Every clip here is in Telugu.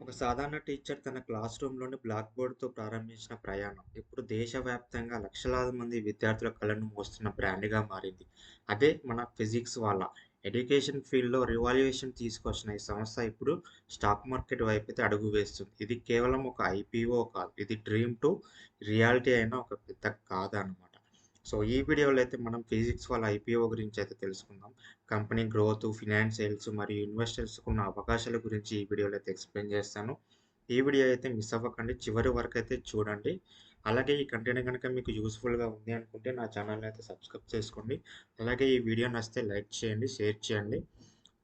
ఒక సాధారణ టీచర్ తన క్లాస్ రూమ్‌లోని బ్లాక్ బోర్డ్‌తో ప్రారంభించిన ప్రయాణం ఇప్పుడు దేశవ్యాప్తంగా లక్షలాది మంది విద్యార్థుల కళ్ళను మోస్తున్న బ్రాండ్‌గా మారింది. అదే మన ఫిజిక్స్ వాళ్ళ. ఎడ్యుకేషన్ ఫీల్డ్‌లో రివాల్యూషన్ తీసుకొచ్చిన ఈ సంస్థ ఇప్పుడు స్టాక్ మార్కెట్ వైపైతే అడుగు వేస్తుంది. ఇది కేవలం ఒక ఐపీఓ కాదు. ఇది డ్రీమ్ టు రియాలిటీ అయిన ఒక పెద్ద గాథ అన్నమాట. సో, ఈ వీడియోలో అయితే మనం ఫిజిక్స్ వాళ్ళ ఐపీఓ గురించి అయితే తెలుసుకుందాం. కంపెనీ గ్రోత్, ఫినాన్షియల్స్ మరియు ఇన్వెస్టర్స్‌కున్న అవకాశాల గురించి ఈ వీడియోలో అయితే ఎక్స్‌ప్లెయిన్ చేస్తాను. ఈ వీడియో అయితే మిస్ అవ్వకండి. చివరి వరకైతే చూడండి. అలాగే ఈ కంటెంట్ గనుక మీకు యూజ్‌ఫుల్‌గా ఉంది అనుకుంటే నా ఛానెల్‌ని అయితే సబ్స్క్రైబ్ చేసుకోండి. అలాగే ఈ వీడియో నచ్చితే లైక్ చేయండి, షేర్ చేయండి.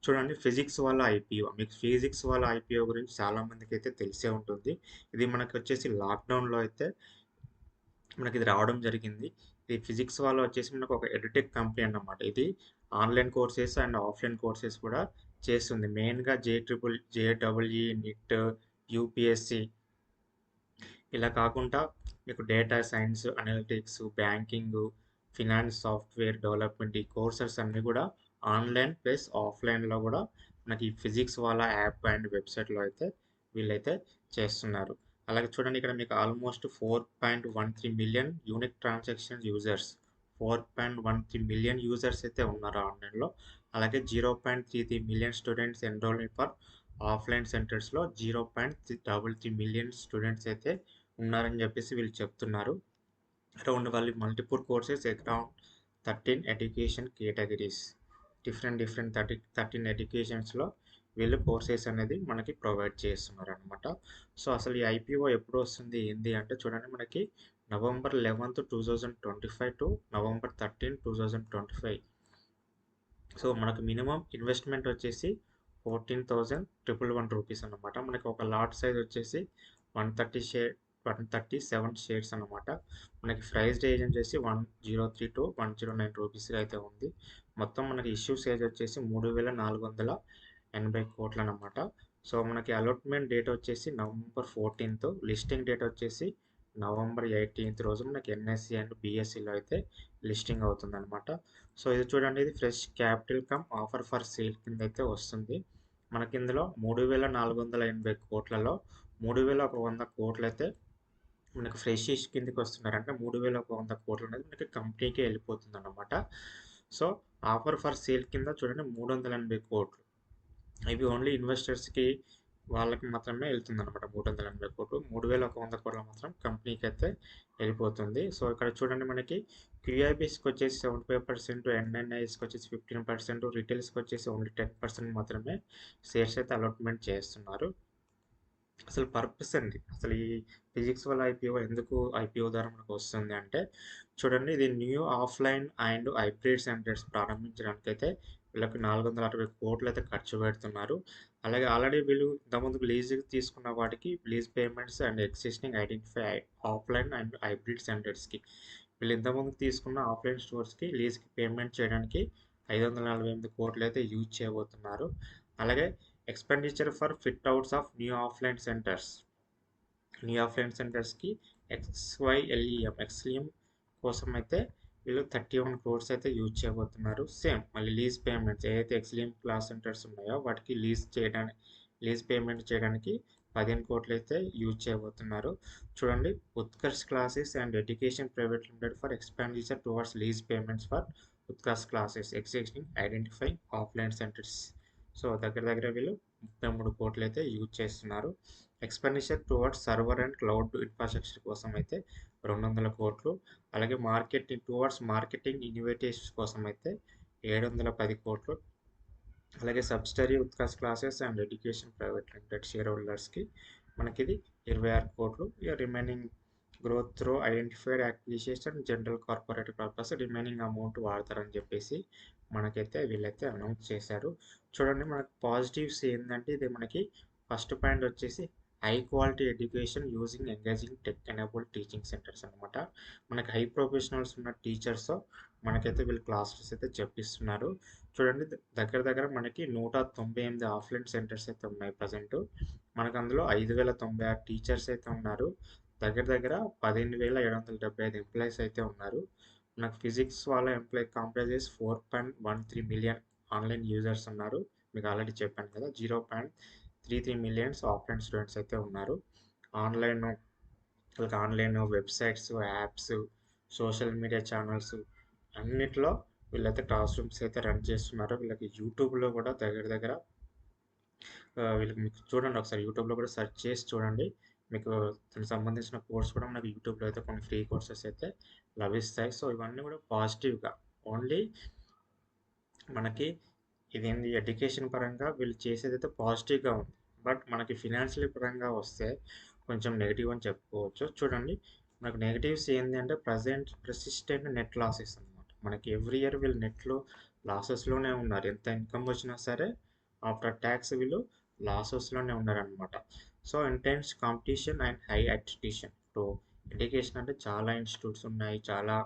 చూడండి ఫిజిక్స్ వాళ్ళ ఐపీఓ. మీకు ఫిజిక్స్ వాళ్ళ ఐపీఓ గురించి చాలా మందికైతే తెలిసే ఉంటుంది. ఇది మనకొచ్చేసి లాక్‌డౌన్‌లో అయితే మనకిది రావడం జరిగింది. ఈ ఫిజిక్స్ వాళ్ళు వచ్చేసి మనకు ఒక ఎడ్యుటెక్ కంపెనీ అన్నమాట. ఇది online courses and offline courses కూడా చేస్తుంది. మెయిన్‌గా జేఈఈ, నీట్, యూపీఎస్‌సి ఇలా కాకుండా మీకు data science, analytics, banking, finance software development ఈ కోర్సెస్ అన్నీ కూడా ఆన్‌లైన్ ప్లస్ ఆఫ్‌లైన్‌లో కూడా మనకి ఈ ఫిజిక్స్ వాళ్ళ యాప్ అండ్ వెబ్‌సైట్‌లో అయితే వీళ్ళైతే చేస్తున్నారు. అలాగే చూడండి ఇక్కడ మీకు almost 4.13 million unique transaction users. 4.13 million users అయితే ఉన్నారు ఆన్‌లైన్‌లో. అలాగే 0.33 million students enrolled for offline సెంటర్స్‌లో 0.33 మిలియన్ స్టూడెంట్స్ అయితే ఉన్నారని జెప్పేసి వీళ్ళు చెప్తున్నారు. అరౌండ్ వాళ్ళు multiple courses around 13 education categories. Different 13 ఎడ్యుకేషన్స్‌లో వీళ్ళు కోర్సెస్ అనేది మనకి ప్రొవైడ్ చేస్తున్నారనమాట. సో, అసలు ఈ ఐపీఓ ఎప్పుడొస్తుంది ఏంది అంటే చూడండి మనకి నవంబర్ 11, 2025 టు నవంబర్ 13, 2025. సో, మనకు మినిమమ్ ఇన్వెస్ట్‌మెంట్ వచ్చేసి 14,111 రూపీస్ అన్నమాట. మనకి ఒక లాట్ సైజ్ వచ్చేసి 130 137 షేర్స్ అన్నమాట. మనకి ప్రైస్డ్ ఏజ్ వచ్చేసి 103 టు 109 రూపీస్‌గా అయితే ఉంది. మొత్తం మనకి ఇష్యూ సైజ్ వచ్చేసి 3,480 కోట్లన్నమాట. సో, మనకి అలాట్‌మెంట్ డేట్ వచ్చేసి నవంబర్ 14థ్, లిస్టింగ్ డేట్ వచ్చేసి నవంబర్ 18థ్ రోజు మనకి ఎన్ఎస్‌సి అండ్ బీఎస్‌సిలో అయితే లిస్టింగ్ అవుతుందన్నమాట. సో, ఇది చూడండి ఇది fresh capital cum offer for sale కిందైతే వస్తుంది. మనకిందులో 3,480 కోట్లలో 3,100 కోట్లయితే మనకు ఫ్రెష్ ఇష్యూ కిందకి వస్తున్నారు. అంటే 3,100 కోట్లు అనేది మనకి కంపెనీకే వెళ్ళిపోతుందన్నమాట. సో, ఆఫర్ ఫర్ సేల్ కింద చూడండి 380 కోట్లు. ఇవి ఓన్లీ ఇన్వెస్టర్స్‌కి వాళ్ళకి మాత్రమే ఎళ్తుందనమాట 380 కోట్లు. 3,100 కోట్లు మాత్రం కంపెనీకైతే ఎళ్ళిపోతుంది. సో, ఇక్కడ చూడండి మనకి క్యూఐబీస్‌కొచ్చేసి 75%, ఎన్ఎన్ఐస్‌కొచ్చేసి 15%, రిటైల్స్‌కొచ్చేసి ఓన్లీ 10% మాత్రమే షేర్స్ అయితే అలాట్‌మెంట్ చేస్తున్నారు. అసలు పర్పస్ అండి. అసలు ఈ ఫిజిక్స్ వల్ల ఐపీఓ ఎందుకు ఐపీఓ ద్వారా మనకొస్తుంది అంటే, చూడండి ఇది new offline and hybrid centres ప్రారంభించడానికైతే వీళ్ళకి 460 కోట్లయితే ఖర్చు పెడుతున్నారు. అలాగే ఆల్రెడీ వీళ్ళు ఇంతకుముందు లీజుకి తీసుకున్న వాటికి lease payments and existing identify offline and hybrid సెంటర్స్‌కి వీళ్ళు ఇంతకుముందు తీసుకున్న ఆఫ్‌లైన్ స్టోర్స్‌కి లీజ్‌కి పేమెంట్ చేయడానికి 548 కోట్లయితే యూజ్ చేయబోతున్నారు. అలాగే expenditure for fit outs of new offline సెంటర్స్‌కి ఎక్స్‌లీఎం కోసం అయితే వీళ్ళు 31 క్రోర్స్ అయితే యూజ్ చేయబోతున్నారు. సేమ్ మళ్ళీ లీజ్ పేమెంట్స్ ఏదైతే ఎక్స్‌లీఎం క్లాస్ సెంటర్స్ ఉన్నాయో వాటికి లీజ్ పేమెంట్ చేయడానికి 15 కోట్లయితే యూజ్ చేయబోతున్నారు. చూడండి Utkarsh classes and education private limited for expenditure towards lease payments for Utkarsh classes existing identifying offline centres. So, దగ్గర వీళ్ళు 33 కోట్లయితే యూజ్ చేస్తున్నారు. Expenditure towards server and cloud infrastructure కోసం అయితే 200 కోట్లు. అలాగే మార్కెటింగ్ ఇన్నోవేటివ్స్ కోసం అయితే 710 కోట్లు. అలాగే subsidiary Utkarsh classes and education private limited share హోల్డర్స్‌కి మనకిది 26 కోట్లు. ఇక remaining growth through identified acquisition general corporate purpose remaining amount వాడతారని చెప్పేసి మనకైతే వీళ్ళైతే అనౌన్స్ చేశారు. చూడండి మనకు పాజిటివ్స్ ఏందంటే ఇది మనకి ఫస్ట్ పాయింట్ వచ్చేసి high quality education using engaging tech enabled teaching centres అనమాట. మనకి హై ప్రొఫెషనల్స్ ఉన్న టీచర్స్ మనకైతే వీళ్ళు క్లాసెస్ అయితే చెప్పిస్తున్నారు. చూడండి దగ్గర మనకి 198 ఆఫ్‌లైన్ సెంటర్స్ అయితే ఉన్నాయి ప్రెజెంటు. మనకు అందులో 5,096 టీచర్స్ అయితే ఉన్నారు. దగ్గర 15,775 ఎంప్లాయీస్ అయితే ఉన్నారు. నాకు ఫిజిక్స్ వాళ్ళ ఎంప్లాయీ కాంప్రైజెస్ 4.13 మిలియన్ ఆన్‌లైన్ యూజర్స్ ఉన్నారు. మీకు ఆల్రెడీ చెప్పాను కదా! 3 మిలియన్స్ ఆఫ్‌లైన్ స్టూడెంట్స్ అయితే ఉన్నారు. Online online websites, apps, social media channels అన్నిట్లో వీళ్ళైతే క్లాస్ రూమ్స్ అయితే రన్ చేస్తున్నారు. వీళ్ళకి యూట్యూబ్‌లో కూడా దగ్గర దగ్గర వీళ్ళకి మీకు చూడండి ఒకసారి యూట్యూబ్‌లో కూడా సెర్చ్ చేసి చూడండి. మీకు దానికి సంబంధించిన కోర్స్ కూడా మనకి యూట్యూబ్‌లో అయితే కొన్ని ఫ్రీ కోర్సెస్ అయితే లభిస్తాయి. సో, ఇవన్నీ కూడా పాజిటివ్‌గా ఓన్లీ మనకి ఇదేంది ఎడ్యుకేషన్ పరంగా వీళ్ళు చేసేదైతే పాజిటివ్‌గా ఉంది. బట్ మనకి ఫినాన్షియల్ పరంగా వస్తే కొంచెం నెగెటివ్ అని చెప్పుకోవచ్చు. చూడండి మనకు నెగెటివ్స్ ఏంది అంటే ప్రెసిస్టెంట్ నెట్ లాసెస్ అన్నమాట. మనకి ఎవ్రీ ఇయర్ వీళ్ళు నెట్‌లో లాసెస్‌లోనే ఉన్నారు. ఎంత ఇన్‌కమ్ వచ్చినా సరే ఆఫ్టర్ టాక్స్ వీళ్ళు లాసెస్‌లోనే ఉన్నారనమాట. So, intense competition and high attrition. ఇప్పుడు ఎడ్యుకేషన్ అంటే చాలా ఇన్‌స్టిట్యూట్స్ ఉన్నాయి. చాలా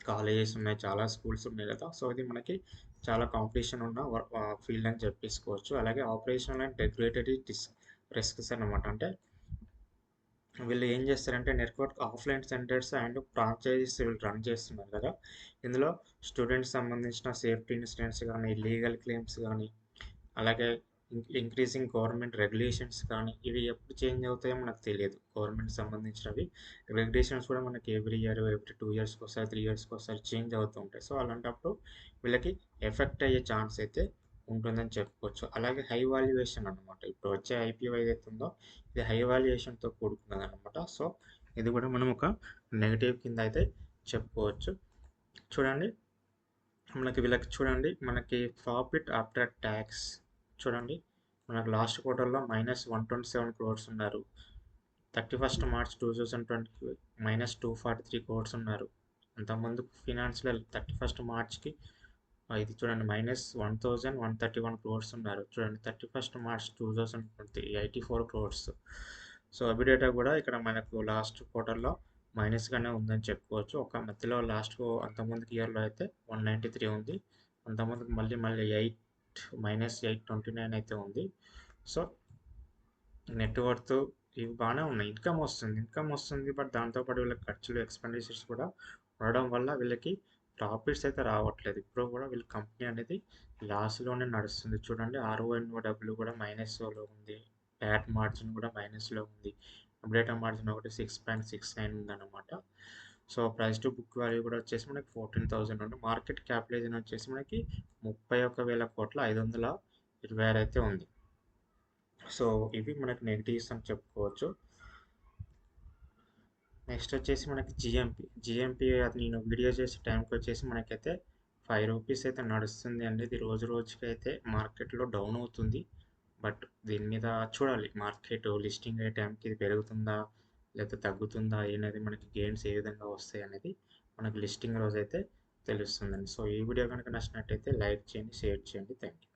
కాలేజెస్ ఉన్నాయి. చాలా స్కూల్స్ ఉన్నాయి గదా! సో, ఇది మనకి చాలా కాంపిటీషన్ ఉన్న ఫీల్డ్ అని చెప్పేసుకోవచ్చు. అలాగే ఆపరేషనల్ అండ్ రెగ్యులేటరీ రిస్క్స్ అన్నమాట. అంటే వీళ్ళు ఏం చేస్తారంటే network offline centres and franchises వీళ్ళు రన్ చేస్తున్నారు కదా! ఇందులో స్టూడెంట్స్ సంబంధించిన సేఫ్టీ ఇన్సిడెంట్స్ గానీ, లీగల్ క్లెయిమ్స్ గానీ, అలాగే ఇంక్రీజింగ్ గవర్నమెంట్ రెగ్యులేషన్స్ కానీ, ఇవి ఎప్పుడు చేంజ్ అవుతాయో మనకు తెలియదు. గవర్నమెంట్‌కి సంబంధించినవి రెగ్యులేషన్స్ కూడా మనకి ఎవ్రీ ఇయర్, ఎవ్రీ 2 ఇయర్స్‌కోసారి, 3 ఇయర్స్‌కోసారి చేంజ్ అవుతూ ఉంటాయి. సో, అలాంటప్పుడు వీళ్ళకి ఎఫెక్ట్ అయ్యే ఛాన్స్ అయితే ఉంటుందని చెప్పుకోవచ్చు. అలాగే హై వాల్యుయేషన్ అన్నమాట. ఇప్పుడు వచ్చే ఐపీఓ ఏదైతే ఉందో ఇది హై వాల్యుయేషన్‌తో కూడుకున్నదనమాట. సో, ఇది కూడా మనం ఒక నెగెటివ్ కింద అయితే చెప్పుకోవచ్చు. చూడండి వీళ్ళకి చూడండి మనకి ప్రాఫిట్ ఆఫ్టర్ టాక్స్ చూడండి మనకు లాస్ట్ క్వార్టర్‌లో -127 క్రోర్స్ ఉన్నారు. 31 మార్చ్ 2020కి -243 క్రోర్స్ ఉన్నారు. అంతకుముందు ఫినాన్షియల్ 31 మార్చ్‌కి ఇది చూడండి -1131 క్రోర్స్ ఉన్నారు. చూడండి 31 మార్చ్ 2020 84 క్రోర్స్. సో, ఎబిడాటా కూడా ఇక్కడ మనకు లాస్ట్ క్వార్టర్‌లో మైనస్‌గానే ఉందని చెప్పుకోవచ్చు. ఒక మధ్యలో అంతకుముందుకి ఇయర్‌లో అయితే 193 ఉంది. అంతకుముందుకు మళ్ళీ 829 అయితే ఉంది. సో, నెట్ వర్త్ ఇవి బానే ఉన్నాయి. ఇన్‌కమ్ వస్తుంది. బట్ దాంతో పాటు వీళ్ళకి ఖర్చులు, ఎక్స్‌పెండిచర్స్ కూడా ఉండడం వల్ల వీళ్ళకి ప్రాఫిట్స్ అయితే రావట్లేదు. ఇప్పుడు కూడా వీళ్ళ కంపెనీ అనేది లాస్‌లోనే నడుస్తుంది. చూడండి ఆర్ఓఎన్ఓడబ్ల్యూ కూడా మైనస్‌లో ఉంది. ప్యాట్ మార్జిన్ కూడా మైనస్‌లో ఉంది. ఎబిటాటా మార్జిన్ ఒకటి 6.69 ఉందన్నమాట. So, price to book value కూడా వచ్చేసి మనకి 14,000 ఉంది. మార్కెట్ క్యాపిటలైజేషన్ వచ్చేసి మనకి 31,526 అయితే ఉంది. సో, ఇవి మనకి నెగెటివ్స్ అని చెప్పుకోవచ్చు. నెక్స్ట్ వచ్చేసి మనకి జిఎంపి అది నేను వీడియో చేసే టైంకి వచ్చేసి మనకైతే ₹5 అయితే నడుస్తుంది అండి. ఇది రోజు రోజుకి అయితే మార్కెట్‌లో డౌన్ అవుతుంది. బట్ దీని మీద చూడాలి. మార్కెట్ లిస్టింగ్ అయ్యే టైంకి ఇది పెరుగుతుందా? లేకపోతే తగ్గుతుందా? అనేది మనకి గెయిన్స్ ఏ విధంగా వస్తాయనేది మనకి లిస్టింగ్ రోజైతే తెలుస్తుందండి. సో, ఈ వీడియో గనుక నచ్చినట్టయితే లైక్ చేయండి, షేర్ చేయండి. Thank you.